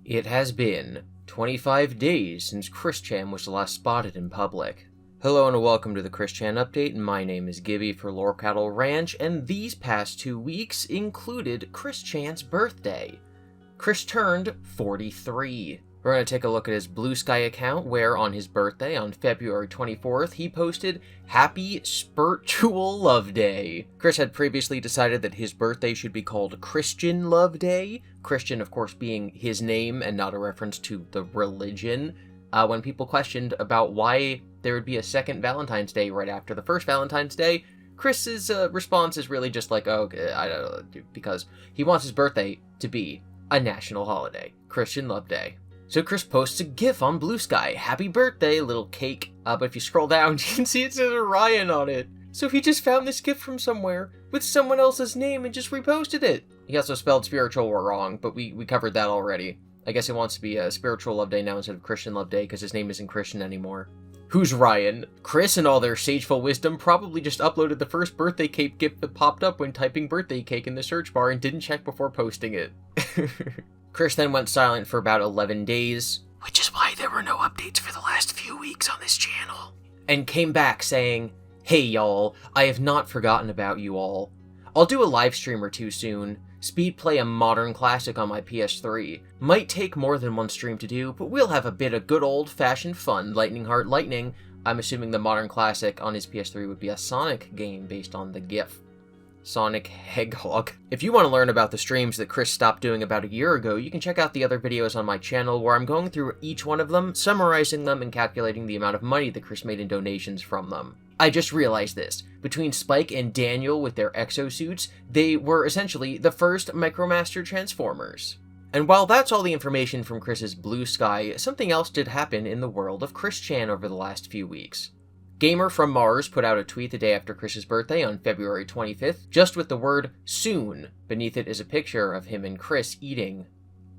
It has been 25 days since Chris Chan was last spotted in public. Hello and welcome to the Chris Chan Update, and my name is Gibby for Lore Cattle Ranch, and these past 2 weeks included Chris Chan's birthday. Chris turned 43. We're going to take a look at his Blue Sky account, where on his birthday, on February 24th, he posted, "Happy Spiritual Love Day." Chris had previously decided that his birthday should be called Christian Love Day, Christian, of course, being his name and not a reference to the religion. When people questioned about why there would be a second Valentine's Day right after the first Valentine's Day, Chris's response is really just like, oh, I don't know, because he wants his birthday to be a national holiday, Christian Love Day. So Chris posts a GIF on Blue Sky, "Happy birthday," little cake, but if you scroll down, you can see it says Orion on it. So he just found this GIF from somewhere with someone else's name and just reposted it. He also spelled spiritual wrong, but we covered that already. I guess he wants to be a Spiritual Love Day now instead of Christian Love Day because his name isn't Christian anymore. Who's Ryan? Chris, in all their sageful wisdom, probably just uploaded the first birthday cake GIF that popped up when typing birthday cake in the search bar and didn't check before posting it. Chris then went silent for about 11 days, which is why there were no updates for the last few weeks on this channel, and came back saying, "Hey y'all, I have not forgotten about you all. I'll do a live stream or two soon. Speed play a modern classic on my PS3. Might take more than one stream to do, but we'll have a bit of good old-fashioned fun. Lightning Heart Lightning." I'm assuming the modern classic on his PS3 would be a Sonic game based on the GIF. Sonic Hedgehog. If you want to learn about the streams that Chris stopped doing about a year ago, you can check out the other videos on my channel where I'm going through each one of them, summarizing them, and calculating the amount of money that Chris made in donations from them. I just realized this. Between Spike and Daniel with their exosuits, they were essentially the first Micromaster Transformers. And while that's all the information from Chris's Blue Sky, something else did happen in the world of Chris Chan over the last few weeks. Gamer from Mars put out a tweet the day after Chris's birthday on February 25th, just with the word "soon." Beneath it is a picture of him and Chris eating.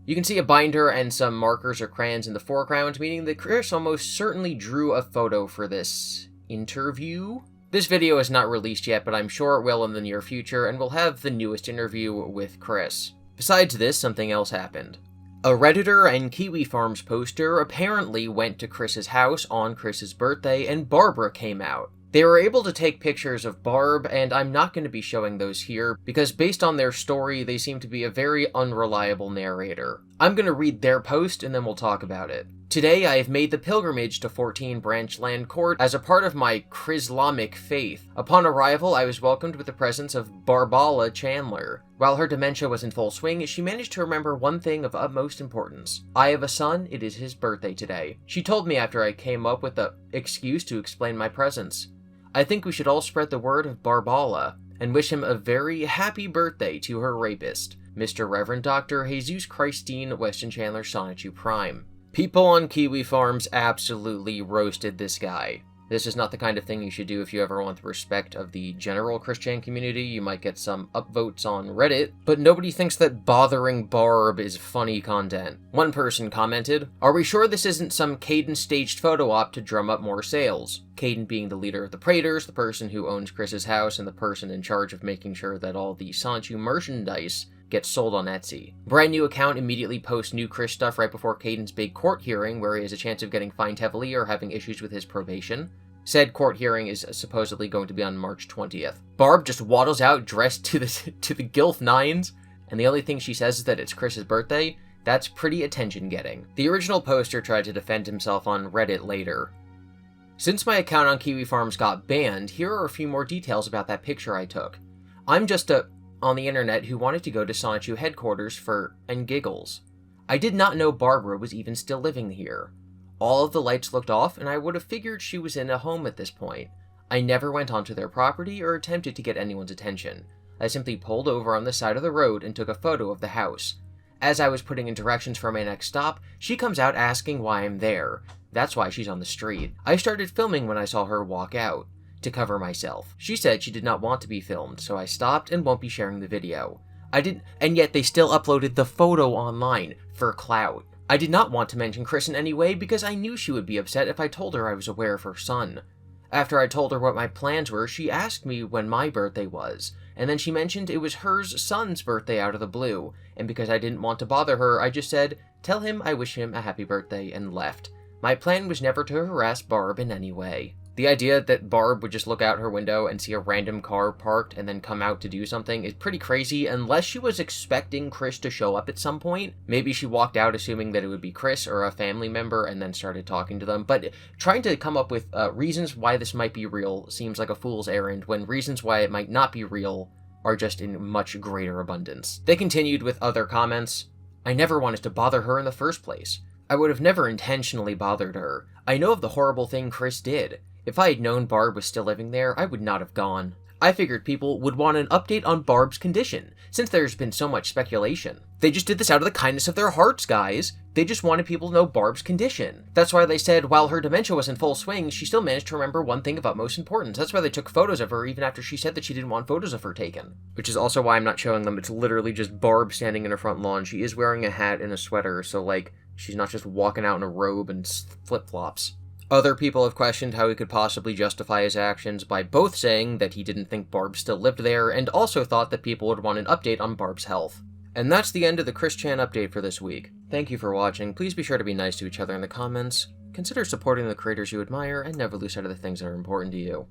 You can see a binder and some markers or crayons in the foreground, meaning that Chris almost certainly drew a photo for this interview. This video is not released yet, but I'm sure it will in the near future, and we'll have the newest interview with Chris. Besides this, something else happened. A Redditor and Kiwi Farms poster apparently went to Chris's house on Chris's birthday, and Barbara came out. They were able to take pictures of Barb, and I'm not going to be showing those here, because based on their story, they seem to be a very unreliable narrator. I'm going to read their post, and then we'll talk about it. "Today I have made the pilgrimage to 14 Branch Land Court as a part of my Chrislamic faith. Upon arrival, I was welcomed with the presence of Barbala Chandler. While her dementia was in full swing, she managed to remember one thing of utmost importance. I have a son, it is his birthday today. She told me after I came up with the excuse to explain my presence. I think we should all spread the word of Barbala, and wish him a very happy birthday to her rapist, Mr. Reverend Dr. Jesus Christine Weston Chandler Sonichu Prime." People on Kiwi Farms absolutely roasted this guy. This is not the kind of thing you should do if you ever want the respect of the general Christian community. You might get some upvotes on Reddit, but nobody thinks that bothering Barb is funny content. One person commented, "Are we sure this isn't some Caden staged photo op to drum up more sales?" Caden being the leader of the Praetors, the person who owns Chris's house, and the person in charge of making sure that all the Sonichu merchandise gets sold on Etsy. Brand new account immediately posts new Chris stuff right before Caden's big court hearing, where he has a chance of getting fined heavily or having issues with his probation. Said court hearing is supposedly going to be on March 20th. Barb just waddles out dressed to the gilf nines, and the only thing she says is that it's Chris's birthday. That's pretty attention-getting. The original poster tried to defend himself on Reddit later. "Since my account on Kiwi Farms got banned, here are a few more details about that picture I took. I'm just on the internet who wanted to go to Sonichu headquarters and giggles. I did not know Barbara was even still living here. All of the lights looked off, and I would have figured she was in a home at this point. I never went onto their property or attempted to get anyone's attention. I simply pulled over on the side of the road and took a photo of the house. As I was putting in directions for my next stop, she comes out asking why I'm there. That's why she's on the street. I started filming when I saw her walk out, to cover myself. She said she did not want to be filmed, so I stopped and won't be sharing the video. And yet they still uploaded the photo online for clout. I did not want to mention Chris in any way because I knew she would be upset if I told her I was aware of her son. After I told her what my plans were, she asked me when my birthday was, and then she mentioned it was her son's birthday out of the blue, and because I didn't want to bother her, I just said, tell him I wish him a happy birthday, and left. My plan was never to harass Barb in any way. The idea that Barb would just look out her window and see a random car parked and then come out to do something is pretty crazy, unless she was expecting Chris to show up at some point. Maybe she walked out assuming that it would be Chris or a family member and then started talking to them. But trying to come up with reasons why this might be real seems like a fool's errand, when reasons why it might not be real are just in much greater abundance. They continued with other comments. I never wanted to bother her in the first place. I would have never intentionally bothered her. I know of the horrible thing Chris did. If I had known Barb was still living there, I would not have gone. I figured people would want an update on Barb's condition, since there's been so much speculation. They just did this out of the kindness of their hearts, guys. They just wanted people to know Barb's condition. That's why they said while her dementia was in full swing, she still managed to remember one thing of utmost importance. That's why they took photos of her even after she said that she didn't want photos of her taken. Which is also why I'm not showing them. It's literally just Barb standing in her front lawn. She is wearing a hat and a sweater, so like, she's not just walking out in a robe and flip-flops. Other people have questioned how he could possibly justify his actions by both saying that he didn't think Barb still lived there, and also thought that people would want an update on Barb's health. And that's the end of the Chris Chan update for this week. Thank you for watching. Please be sure to be nice to each other in the comments, consider supporting the creators you admire, and never lose sight of the things that are important to you.